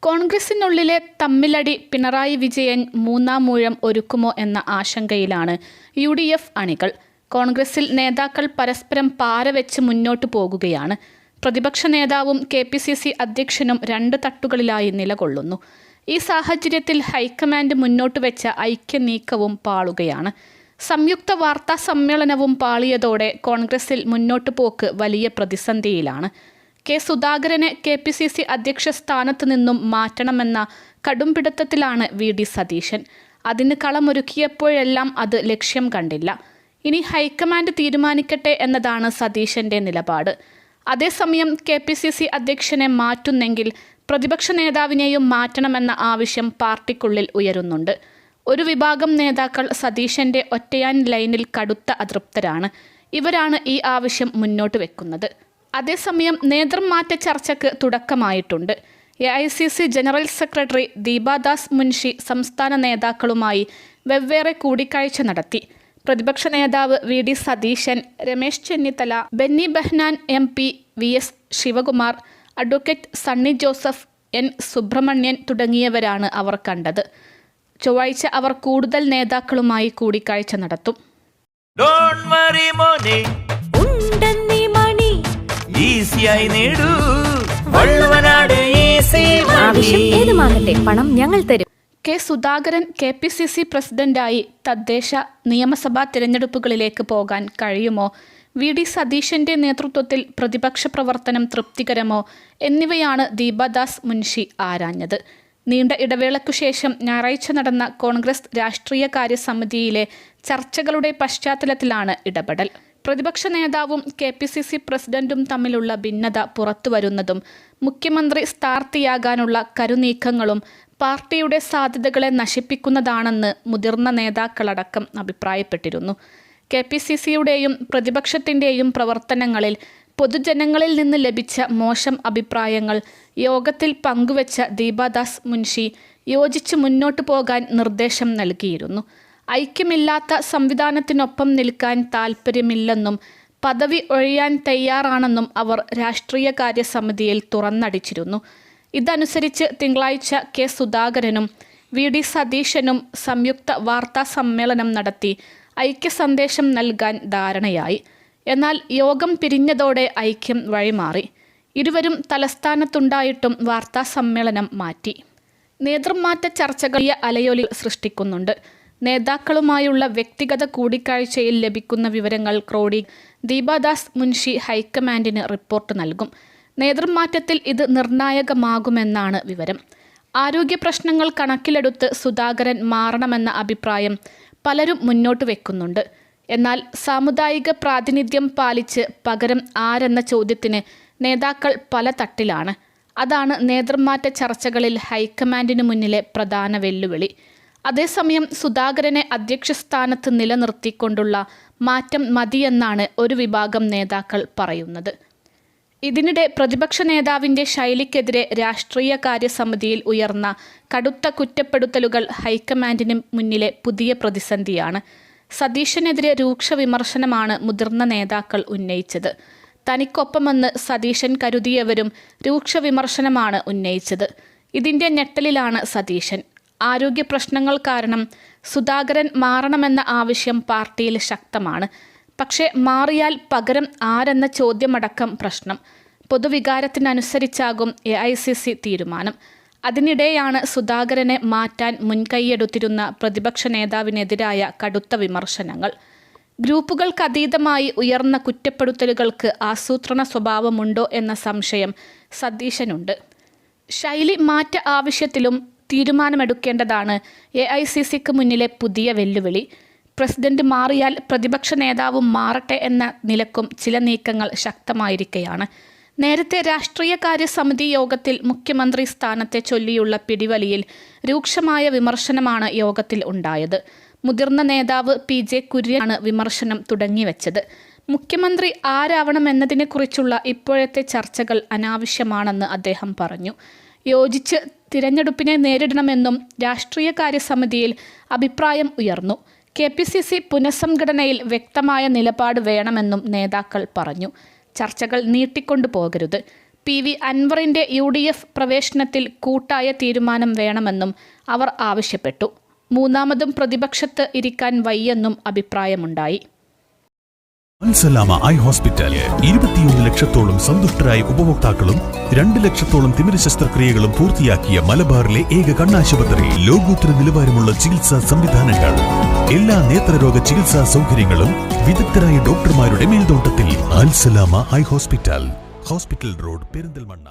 കോൺഗ്രസിനുള്ളിലെ തമ്മിലടി പിണറായി വിജയൻ മൂന്നാം ഊഴം ഒരുക്കുമോ എന്ന ആശങ്കയിലാണ് UDF അണികൾ. കോൺഗ്രസിൽ നേതാക്കൾ പരസ്പരം പാരവെച്ച് മുന്നോട്ടു പോകുകയാണ്. പ്രതിപക്ഷ നേതാവും KPCC അധ്യക്ഷനും രണ്ട് തട്ടുകളിലായി നിലകൊള്ളുന്നു. ഈ സാഹചര്യത്തിൽ ഹൈക്കമാൻഡ് മുന്നോട്ട് വെച്ച ഐക്യനീക്കവും പാളുകയാണ്. സംയുക്ത വാർത്താ സമ്മേളനവും പാളിയതോടെ കോൺഗ്രസിൽ മുന്നോട്ടു പോക്ക് വലിയ പ്രതിസന്ധിയിലാണ്. സുധാകരനെ KPCC അധ്യക്ഷ സ്ഥാനത്ത് നിന്നും മാറ്റണമെന്ന കടുംപിടുത്തത്തിലാണ് VD സതീശൻ. അതിന് കളമൊരുക്കിയപ്പോഴെല്ലാം അത് ലക്ഷ്യം കണ്ടില്ല. ഇനി ഹൈക്കമാൻഡ് തീരുമാനിക്കട്ടെ എന്നതാണ് സതീശന്റെ നിലപാട്. അതേസമയം KPCC അധ്യക്ഷനെ മാറ്റുന്നെങ്കിൽ പ്രതിപക്ഷ നേതാവിനെയും മാറ്റണമെന്ന ആവശ്യം പാർട്ടിക്കുള്ളിൽ ഉയരുന്നുണ്ട്. ഒരു വിഭാഗം നേതാക്കൾ സതീശന്റെ ഒറ്റയാൻ ലൈനിൽ കടുത്ത അതൃപ്തരാണ്. ഇവരാണ് ഈ ആവശ്യം മുന്നോട്ട് വെക്കുന്നത്. അതേസമയം നേതൃമാറ്റ ചർച്ചയ്ക്ക് തുടക്കമായിട്ടുണ്ട്. AICC general secretary Deepa Das Munshi സംസ്ഥാന നേതാക്കളുമായി വെവ്വേറെ കൂടിക്കാഴ്ച നടത്തി. പ്രതിപക്ഷ നേതാവ് VD Satheesan, Ramesh Chennithala, Benny Behanan MP, VS Shivakumar, advocate Sunny Joseph, N Subramanian തുടങ്ങിയവരാണ് അവർ കണ്ടത്. ചൊവ്വാഴ്ച അവർ കൂടുതൽ നേതാക്കളുമായി കൂടിക്കാഴ്ച നടത്തും. പണം ഞങ്ങൾ തരും. സുധാകരൻ KPCC പ്രസിഡന്റായി തദ്ദേശ നിയമസഭാ തിരഞ്ഞെടുപ്പുകളിലേക്ക് പോകാൻ കഴിയുമോ? VD സതീശന്റെ നേതൃത്വത്തിൽ പ്രതിപക്ഷ പ്രവർത്തനം തൃപ്തികരമോ എന്നിവയാണ് ദീപാദാസ് മുൻഷി ആരാഞ്ഞത്. നീണ്ട ഇടവേളയ്ക്കു ശേഷം ഞായറാഴ്ച നടന്ന കോൺഗ്രസ് രാഷ്ട്രീയകാര്യ സമിതിയിലെ ചർച്ചകളുടെ പശ്ചാത്തലത്തിലാണ് ഇടപെടൽ. പ്രതിപക്ഷ നേതാവും KPCC പ്രസിഡന്റും തമ്മിലുള്ള ഭിന്നത പുറത്തുവരുന്നതും മുഖ്യമന്ത്രി സ്ഥാനാർത്ഥിയാകാനുള്ള കരുനീക്കങ്ങളും പാർട്ടിയുടെ സാധ്യതകളെ നശിപ്പിക്കുന്നതാണെന്ന് മുതിർന്ന നേതാക്കളടക്കം അഭിപ്രായപ്പെട്ടിരുന്നു. KPCCയുടെയും പ്രതിപക്ഷത്തിൻ്റെയും പ്രവർത്തനങ്ങളിൽ പൊതുജനങ്ങളിൽ നിന്ന് ലഭിച്ച മോശം അഭിപ്രായങ്ങൾ യോഗത്തിൽ പങ്കുവച്ച ദീപാദാസ് മുൻഷി യോജിച്ച് മുന്നോട്ടു പോകാൻ നിർദ്ദേശം നൽകിയിരുന്നു. ഐക്യമില്ലാത്ത സംവിധാനത്തിനൊപ്പം നിൽക്കാൻ താൽപ്പര്യമില്ലെന്നും പദവി ഒഴിയാൻ തയ്യാറാണെന്നും അവർ രാഷ്ട്രീയകാര്യ സമിതിയിൽ തുറന്നടിച്ചിരുന്നു. ഇതനുസരിച്ച് തിങ്കളാഴ്ച സുധാകരനും VD സതീശനും സംയുക്ത വാർത്താ സമ്മേളനം നടത്തി ഐക്യസന്ദേശം നൽകാൻ ധാരണയായി. എന്നാൽ യോഗം പിരിഞ്ഞതോടെ ഐക്യം വഴിമാറി. ഇരുവരും തലസ്ഥാനത്തുണ്ടായിട്ടും വാർത്താ സമ്മേളനം മാറ്റി. നേതൃമാറ്റ ചർച്ചകൾ അലയൊലി സൃഷ്ടിക്കുന്നുണ്ട്. നേതാക്കളുമായുള്ള വ്യക്തിഗത കൂടിക്കാഴ്ചയിൽ ലഭിക്കുന്ന വിവരങ്ങൾ ദീപാദാസ് മുൻഷി ഹൈക്കമാൻഡിന് റിപ്പോർട്ട് നൽകും. നേതൃമാറ്റത്തിൽ ഇത് നിർണായകമാകുമെന്നാണ് വിവരം. ആരോഗ്യ പ്രശ്നങ്ങൾ കണക്കിലെടുത്ത് സുധാകരൻ മാറണമെന്ന അഭിപ്രായം പലരും മുന്നോട്ട് വെക്കുന്നുണ്ട്. എന്നാൽ സാമുദായിക പ്രാതിനിധ്യം പാലിച്ച് പകരം ആരെന്ന ചോദ്യത്തിന് നേതാക്കൾ പല തട്ടിലാണ്. അതാണ് നേതൃമാറ്റ ചർച്ചകളിൽ ഹൈക്കമാൻഡിന് മുന്നിലെ പ്രധാന വെല്ലുവിളി. അതേസമയം സുധാകരനെ അധ്യക്ഷ സ്ഥാനത്ത് നിലനിർത്തിക്കൊണ്ടുള്ള മാറ്റം മതിയെന്നാണ് ഒരു വിഭാഗം നേതാക്കൾ പറയുന്നത്. ഇതിനിടെ പ്രതിപക്ഷ നേതാവിൻ്റെ ശൈലിക്കെതിരെ രാഷ്ട്രീയകാര്യ സമിതിയിൽ ഉയർന്ന കടുത്ത കുറ്റപ്പെടുത്തലുകൾ ഹൈക്കമാൻഡിന് മുന്നിലെ പുതിയ പ്രതിസന്ധിയാണ്. സതീശനെതിരെ രൂക്ഷ വിമർശനമാണ് മുതിർന്ന നേതാക്കൾ ഉന്നയിച്ചത്. തനിക്കൊപ്പമെന്ന് സതീശൻ കരുതിയവരും രൂക്ഷ വിമർശനമാണ് ഉന്നയിച്ചത്. ഇതിൻ്റെ ഞെട്ടലിലാണ് സതീശൻ. ആരോഗ്യ പ്രശ്നങ്ങൾ കാരണം സുധാകരൻ മാറണമെന്ന ആവശ്യം പാർട്ടിയിൽ ശക്തമാണ്. പക്ഷേ മാറിയാൽ പകരം ആരെന്ന ചോദ്യമടക്കം പ്രശ്നം. പൊതുവികാരത്തിനനുസരിച്ചാകും AICC തീരുമാനം. അതിനിടെയാണ് സുധാകരനെ മാറ്റാൻ മുൻകൈയെടുത്തിരുന്ന പ്രതിപക്ഷ നേതാവിനെതിരായ കടുത്ത വിമർശനങ്ങൾ. ഗ്രൂപ്പുകൾക്കതീതമായി ഉയർന്ന കുറ്റപ്പെടുത്തലുകൾക്ക് ആസൂത്രണ സ്വഭാവമുണ്ടോ എന്ന സംശയം സതീശനുണ്ട്. ശൈലി മാറ്റ ആവശ്യത്തിലും തീരുമാനമെടുക്കേണ്ടതാണ് AICCക്ക് മുന്നിലെ പുതിയ വെല്ലുവിളി. പ്രസിഡന്റ് മാറിയാൽ പ്രതിപക്ഷ നേതാവും മാറട്ടെ എന്ന നിലക്കും ചില നീക്കങ്ങൾ ശക്തമായിരിക്കെയാണ്. നേരത്തെ രാഷ്ട്രീയകാര്യ സമിതി യോഗത്തിൽ മുഖ്യമന്ത്രി സ്ഥാനത്തെ ചൊല്ലിയുള്ള പിടിവലിയിൽ രൂക്ഷമായ വിമർശനമാണ് യോഗത്തിൽ ഉണ്ടായത്. മുതിർന്ന നേതാവ് PJ കുര്യനാണ് വിമർശനം തുടങ്ങിവെച്ചത്. മുഖ്യമന്ത്രി ആരാവണമെന്നതിനെക്കുറിച്ചുള്ള ഇപ്പോഴത്തെ ചർച്ചകൾ അനാവശ്യമാണെന്ന് അദ്ദേഹം പറഞ്ഞു. യോജിച്ച് തിരഞ്ഞെടുപ്പിനെ നേരിടണമെന്നും രാഷ്ട്രീയകാര്യ സമിതിയിൽ അഭിപ്രായം ഉയർന്നു. KPCC പുനഃസംഘടനയിൽ വ്യക്തമായ നിലപാട് വേണമെന്നും നേതാക്കൾ പറഞ്ഞു. ചർച്ചകൾ നീട്ടിക്കൊണ്ടു പോകരുത്. PV അൻവറിന്റെ UDF പ്രവേശനത്തിൽ കൂട്ടായ തീരുമാനം വേണമെന്നും അവർ ആവശ്യപ്പെട്ടു. മൂന്നാമതും പ്രതിപക്ഷത്ത് ഇരിക്കാൻ വയ്യെന്നും അഭിപ്രായമുണ്ടായി. അൽസലാമ ഐ ഹോസ്പിറ്റൽ 21 ലക്ഷത്തോളം സന്തുഷ്ടരായ ഉപഭോക്താക്കളും 2 ലക്ഷത്തോളം തിമിര ശസ്ത്രക്രിയകളും പൂർത്തിയാക്കിയ മലബാറിലെ ഏക കണ്ണാശുപത്രി. ലോകോത്തര നിലവാരമുള്ള ചികിത്സാ സംവിധാനങ്ങൾ, എല്ലാ നേത്രരോഗ ചികിത്സാ സൗകര്യങ്ങളും വിദഗ്ധരായ ഡോക്ടർമാരുടെ മേൽനോട്ടത്തിൽ. Al Salama eye hospital, hospital road, Perinthalmanna.